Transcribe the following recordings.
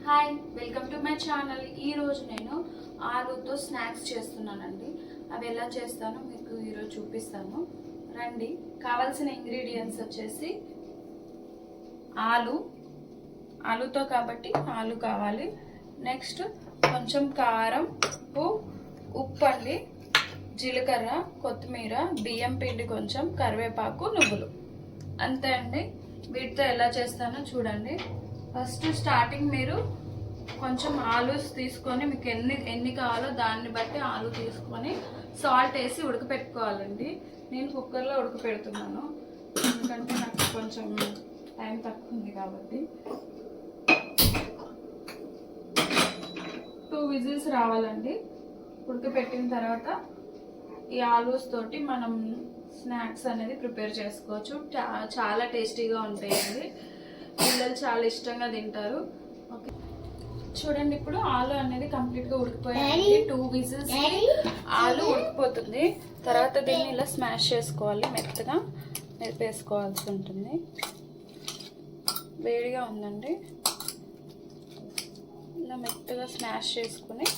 Hi, welcome to my channel. ఈరోజు నేను ఆలూతో snacks చేస్తున్నానండి. అవి ఎలా చేస్తానో మీకు ఈరోజు చూపిస్తాను. రండి. కావాల్సిన ఇంగ్రీడియంట్స్ వచ్చేసి ఆలూతో కాబట్టి ఆలు కావాలి. నెక్స్ట్ కొంచెం కారం, ఉప్పు అండి, జీలకర్ర, కొత్తిమీర, బియ్యం పిండి, కొంచెం కరివేపాకు, నువ్వులు. అంతే అండి. వీటితో ఎలా చేస్తానో చూడండి. ఫస్ట్ స్టార్టింగ్ మీరు కొంచెం ఆలు తీసుకొని మీకు ఎన్ని కావాలో దాన్ని బట్టి ఆలు తీసుకొని సాల్ట్ వేసి ఉడకపెట్టుకోవాలండి. నేను కుక్కర్లో ఉడకపెడుతున్నాను ఎందుకంటే నాకు కొంచెం టైం తక్కువ ఉంది కాబట్టి. 2 విజిల్స్ రావాలండి. ఉడకపెట్టిన తర్వాత ఈ ఆలూస్ తోటి మనం స్నాక్స్ అనేది ప్రిపేర్ చేసుకోవచ్చు. చాలా టేస్టీగా ఉంటాయండి. పిల్లలు చాలా ఇష్టంగా తింటారు. ఓకే, చూడండి. ఇప్పుడు ఆలు అనేది కంప్లీట్గా ఉడికిపోయాయి. 2 విజిల్స్ ఆలు ఉడికిపోతుంది. తర్వాత దీన్ని ఇలా స్మాష్ చేసుకోవాలి. మెత్తగా మెరిపేసుకోవాల్సి ఉంటుంది. వేడిగా ఉందండి. ఇలా మెత్తగా స్మాష్ చేసుకుని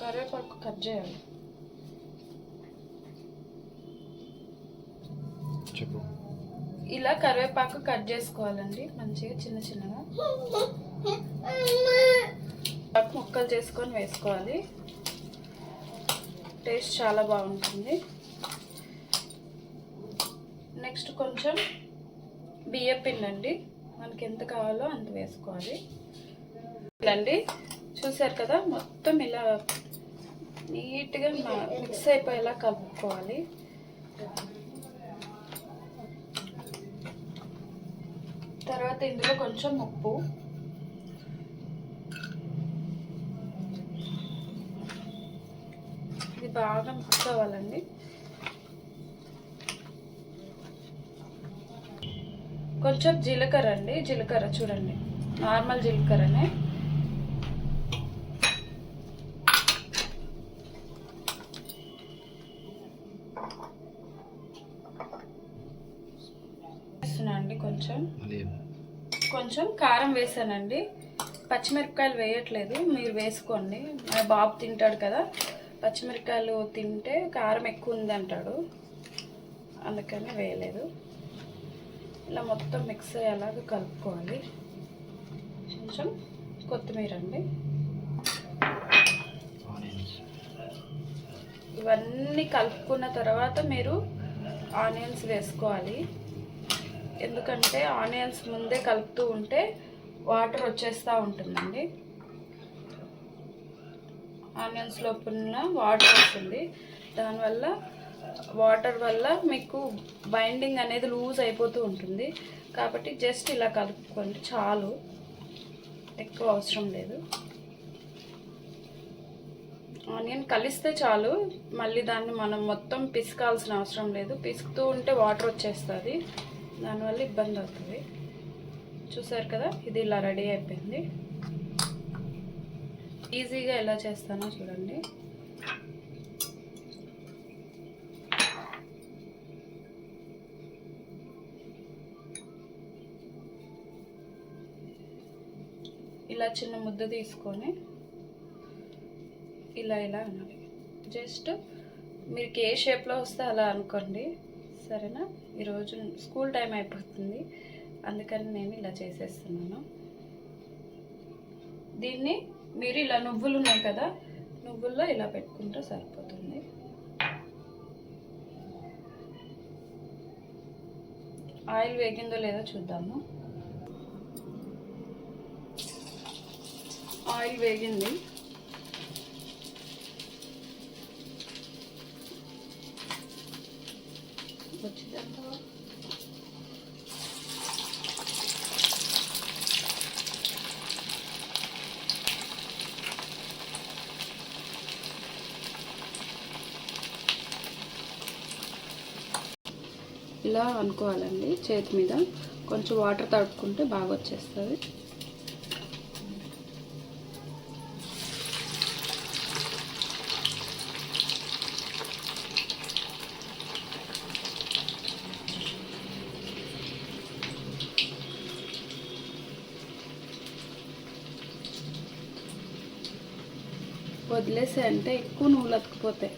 కరివేపాకు కట్ చేయాలి. ఇలా కరివేపాకు కట్ చేసుకోవాలండి. మంచిగా చిన్న చిన్నగా ముక్కలు చేసుకొని వేసుకోవాలి. టేస్ట్ చాలా బాగుంటుంది. నెక్స్ట్ కొంచెం బియ్యం పిండి అండి, మనకి ఎంత కావాలో అంత వేసుకోవాలి అండి. చూసారు కదా, మొత్తం ఇలా నీట్గా మిక్స్ అయిపోయేలా కలుపుకోవాలి. తర్వాత ఇందులో కొంచెం ఉప్పు, ఇది బాగా మిక్స్ అవ్వాలండి. కొంచెం జీలకర్ర అండి, జీలకర్ర చూడండి, నార్మల్ జీలకర్రనే. అండి కొంచెం కారం వేసానండి. పచ్చిమిరపకాయలు వేయట్లేదు, మీరు వేసుకోండి. మా బాబు తింటాడు కదా, పచ్చిమిరపకాయలు తింటే కారం ఎక్కువ ఉంది అంటాడు, అందుకని వేయలేదు. ఇలా మొత్తం మిక్స్ అయ్యేలాగా కలుపుకోవాలి. కొంచెం కొత్తిమీర అండి. ఇవన్నీ కలుపుకున్న తర్వాత మీరు ఆనియన్స్ వేసుకోవాలి. ఎందుకంటే ఆనియన్స్ ముందే కలుపుతూ ఉంటే వాటర్ వచ్చేస్తూ ఉంటుందండి. ఆనియన్స్ లోపల వాటర్ వస్తుంది. దానివల్ల వాటర్ వల్ల మీకు బైండింగ్ అనేది లూజ్ అయిపోతూ ఉంటుంది. కాబట్టి జస్ట్ ఇలా కలుపుకోండి చాలు, ఎక్కువ అవసరం లేదు. ఆనియన్ కలిస్తే చాలు, మళ్ళీ దాన్ని మనం మొత్తం పిసకాల్సిన అవసరం లేదు. పిసుకుతూ ఉంటే వాటర్ వచ్చేస్తుంది, దానివల్ల ఇబ్బంది అవుతుంది. చూసారు కదా, ఇది ఇలా రెడీ అయిపోయింది. ఈజీగా ఎలా చేస్తానో చూడండి. ఇలా చిన్న ముద్ద తీసుకొని ఇలా అనాలి. జస్ట్ మీకు ఏ షేప్లో వస్తే అలా అనుకోండి, సరేనా? ఈరోజు స్కూల్ టైం అయిపోతుంది, అందుకని నేను ఇలా చేసేస్తున్నాను. దీన్ని మీరు ఇలా నువ్వులు ఉన్నాయి కదా, నువ్వుల్లో ఇలా పెట్టుకుంటే సరిపోతుంది. ఆయిల్ వేగిందో లేదో చూద్దాము. ఆయిల్ వేగింది. వచ్చిందంతా ఇలా అనుకోవాలండి. చేతి మీద కొంచెం వాటర్ తడుపుకుంటే బాగా వచ్చేస్తుంది. వదిలేసే అంటే ఎక్కువ నువ్వులు అతుకుపోతాయి.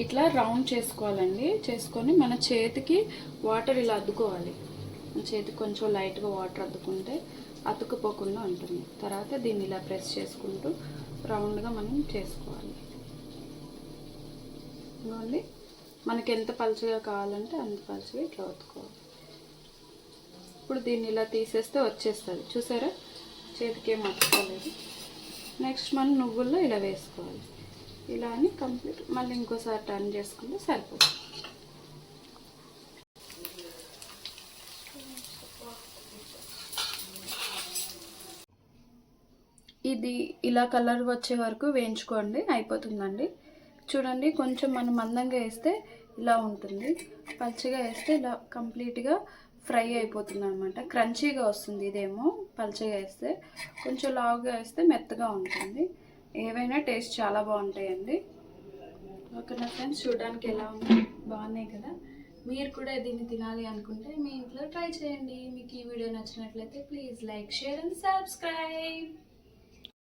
ఇట్లా రౌండ్ చేసుకోవాలండి. చేసుకొని మన చేతికి వాటర్ ఇలా అద్దుకోవాలి. మన చేతికి కొంచెం లైట్గా వాటర్ అద్దుకుంటే అతుక్కుపోకుండా ఉంటుంది. తర్వాత దీన్ని ఇలా ప్రెస్ చేసుకుంటూ రౌండ్గా మనం చేసుకోవాలి. ఇవ్వండి, మనకి ఎంత పలుచగా కావాలంటే అంత పలుచగా ఇట్లా ఒత్తుకోవాలి. ఇప్పుడు దీన్ని ఇలా తీసేస్తే వచ్చేస్తుంది. చూసారా, చేతికి ఏం అతుక్కోలేదు. నెక్స్ట్ మనం నువ్వుల్లో ఇలా వేసుకోవాలి. ఇలా అని కంప్లీట్ మళ్ళీ ఇంకోసారి టర్న్ చేసుకుంటే సరిపోతుంది. ఇది ఇలా కలర్ వచ్చే వరకు వేయించుకోండి, అయిపోతుందండి. చూడండి, కొంచెం మనం మందంగా వేస్తే ఇలా ఉంటుంది, పల్చగా వేస్తే ఇలా కంప్లీట్గా ఫ్రై అయిపోతుంది అనమాట. క్రంచీగా వస్తుంది. ఇదేమో పల్చగా వేస్తే, కొంచెం లావుగా వేస్తే మెత్తగా ఉంటుంది. ఏవైనా టేస్ట్ చాలా బాగుంటాయండి. ఓకేనా ఫ్రెండ్స్, చూడడానికి ఎలా ఉంది, బాగున్నాయి కదా. మీరు కూడా దీన్ని తినాలి అనుకుంటే మీ ఇంట్లో ట్రై చేయండి. మీకు ఈ వీడియో నచ్చినట్లయితే please like, share and subscribe.